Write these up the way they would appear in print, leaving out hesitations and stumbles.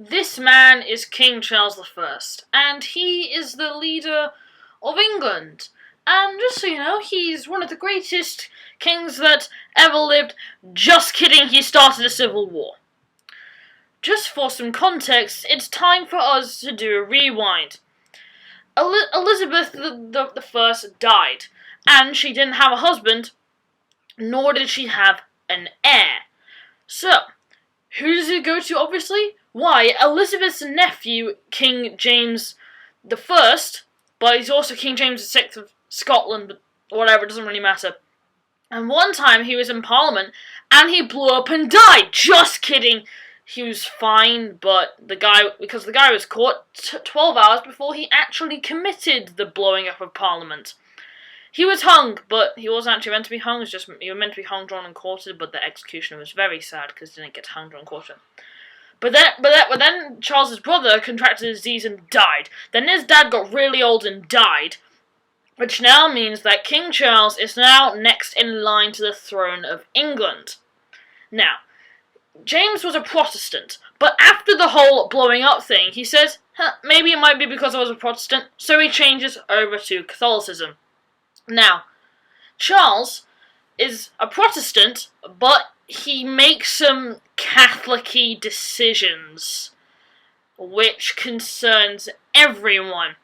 This man is King Charles I, and he is the leader of England. And just so you know, he's one of the greatest kings that ever lived. Just kidding, he started a civil war. Just for some context, it's time for us to do a rewind. Elizabeth the First died, and she didn't have a husband, nor did she have an heir. So, who does it go to, obviously? Why, Elizabeth's nephew, King James I, but he's also King James VI of Scotland, but whatever, it doesn't really matter. And one time he was in Parliament, and he blew up and died. Just kidding. He was fine, but the guy was caught 12 hours before he actually committed the blowing up of Parliament. He was hung, but he wasn't actually meant to be hung. He was meant to be hung, drawn, and quartered, but the execution was very sad because he didn't get hung, drawn, and quartered. But then Charles's brother contracted a disease and died. Then his dad got really old and died, which now means that King Charles is now next in line to the throne of England. Now, James was a Protestant, but after the whole blowing up thing, he says, maybe it might be because I was a Protestant, so he changes over to Catholicism. Now, Charles is a Protestant, but he makes some Catholic-y decisions, which concerns everyone.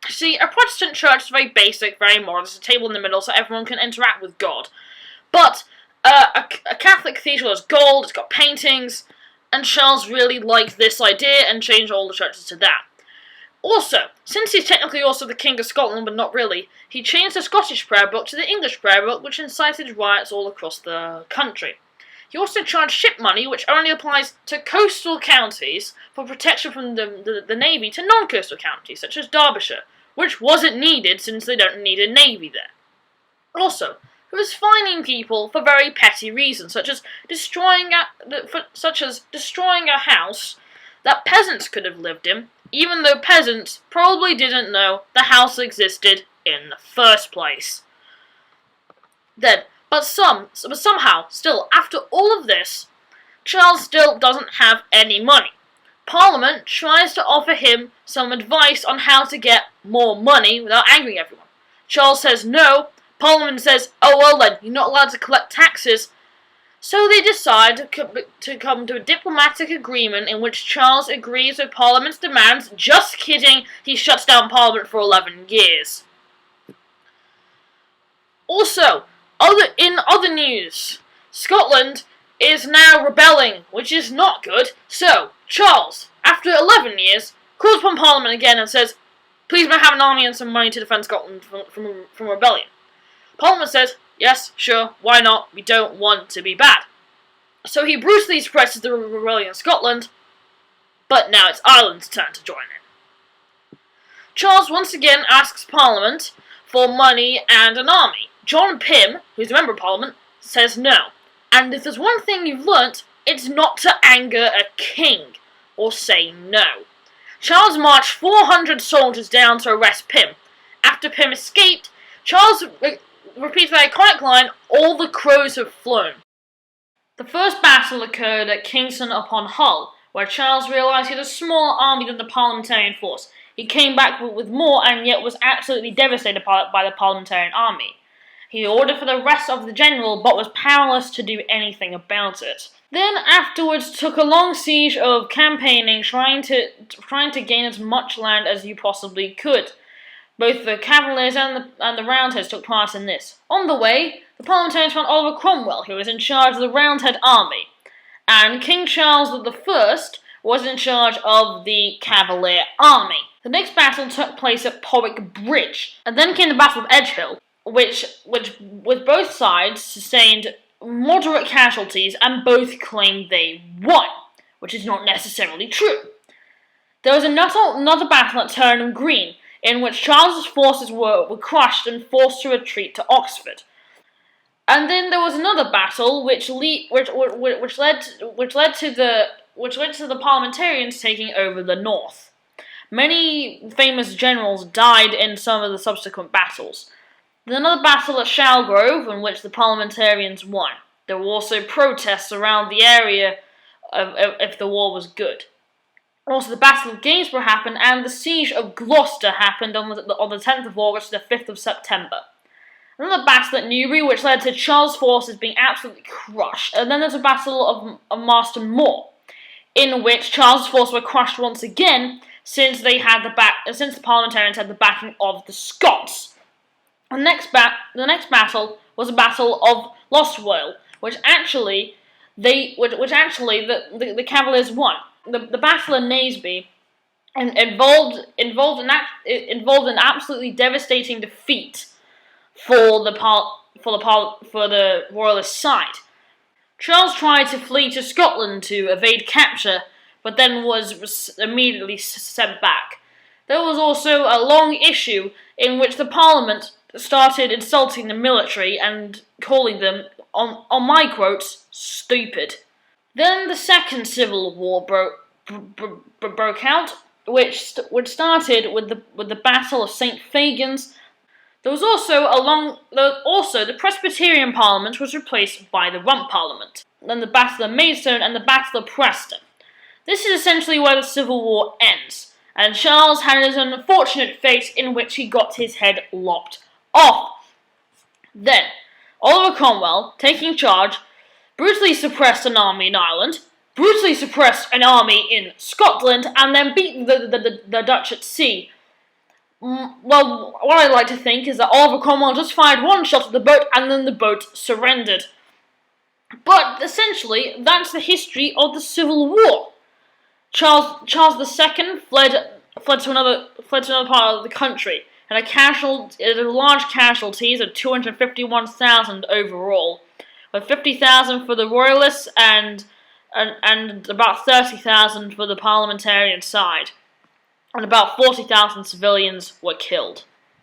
See, a Protestant church is very basic, very moral. There's a table in the middle so everyone can interact with God. But a Catholic cathedral is gold, it's got paintings, and Charles really liked this idea and changed all the churches to that. Also, since he's technically also the King of Scotland, but not really, he changed the Scottish prayer book to the English prayer book, which incited riots all across the country. He also charged ship money, which only applies to coastal counties, for protection from the navy to non-coastal counties, such as Derbyshire, which wasn't needed since they don't need a navy there. Also, he was fining people for very petty reasons, such as destroying a house that peasants could have lived in, even though peasants probably didn't know the house existed in the first place. But somehow, still, after all of this, Charles still doesn't have any money. Parliament tries to offer him some advice on how to get more money without angering everyone. Charles says no. Parliament says, oh well then, you're not allowed to collect taxes. So they decide to come to a diplomatic agreement in which Charles agrees with Parliament's demands. Just kidding, he shuts down Parliament for 11 years. Also, in other news, Scotland is now rebelling, which is not good. So, Charles, after 11 years, calls upon Parliament again and says, please may I have an army and some money to defend Scotland from rebellion. Parliament says, yes, sure, why not, we don't want to be bad. So he brutally suppresses the rebellion in Scotland, but now it's Ireland's turn to join in. Charles once again asks Parliament for money and an army. John Pym, who's a member of Parliament, says no. And if there's one thing you've learnt, it's not to anger a king, or say no. Charles marched 400 soldiers down to arrest Pym. After Pym escaped, Charles repeats the iconic line, all the crows have flown. The first battle occurred at Kingston upon Hull, where Charles realised he had a smaller army than the Parliamentarian force. He came back with more and yet was absolutely devastated by the Parliamentarian army. He ordered for the rest of the general, but was powerless to do anything about it. Then afterwards took a long siege of campaigning, trying to gain as much land as you possibly could. Both the Cavaliers and the Roundheads took part in this. On the way, the Parliamentarians found Oliver Cromwell, who was in charge of the Roundhead army, and King Charles I was in charge of the Cavalier army. The next battle took place at Porrick Bridge, and then came the Battle of Edgehill, which with both sides sustained moderate casualties, and both claimed they won, which is not necessarily true. There was another battle at Turnham Green, in which Charles's forces were crushed and forced to retreat to Oxford. And then there was another battle which led to the Parliamentarians taking over the north. Many famous generals died in some of the subsequent battles. There was another battle at Shalgrove, in which the Parliamentarians won. There were also protests around the area if the war was good. Also, the Battle of Gainsborough happened, and the Siege of Gloucester happened on the 10th of August to the 5th of September. And then the Battle at Newbury, which led to Charles' forces being absolutely crushed. And then there's a Battle of Marston Moor, in which Charles' forces were crushed once again, since the parliamentarians had the backing of the Scots. The next battle was a Battle of Lostwithiel, which actually the Cavaliers won. The Battle of Naseby involved an absolutely devastating defeat for the Royalist side. Charles tried to flee to Scotland to evade capture, but then was immediately sent back. There was also a long issue in which the Parliament started insulting the military and calling them, on my quotes, stupid. Then the Second Civil War broke out, which started with the Battle of St. Fagans. There was also the Presbyterian Parliament was replaced by the Rump Parliament. Then the Battle of Maidstone and the Battle of Preston. This is essentially where the Civil War ends, and Charles had his unfortunate fate in which he got his head lopped off. Then, Oliver Cromwell, taking charge, brutally suppressed an army in Ireland, brutally suppressed an army in Scotland, and then beat the Dutch at sea. Well, what I like to think is that Oliver Cromwell just fired one shot at the boat, and then the boat surrendered. But essentially, that's the history of the Civil War. Charles II fled to another part of the country, and a large casualties of 251,000 overall, with 50,000 for the Royalists and about 30,000 for the parliamentarian side, and about 40,000 civilians were killed.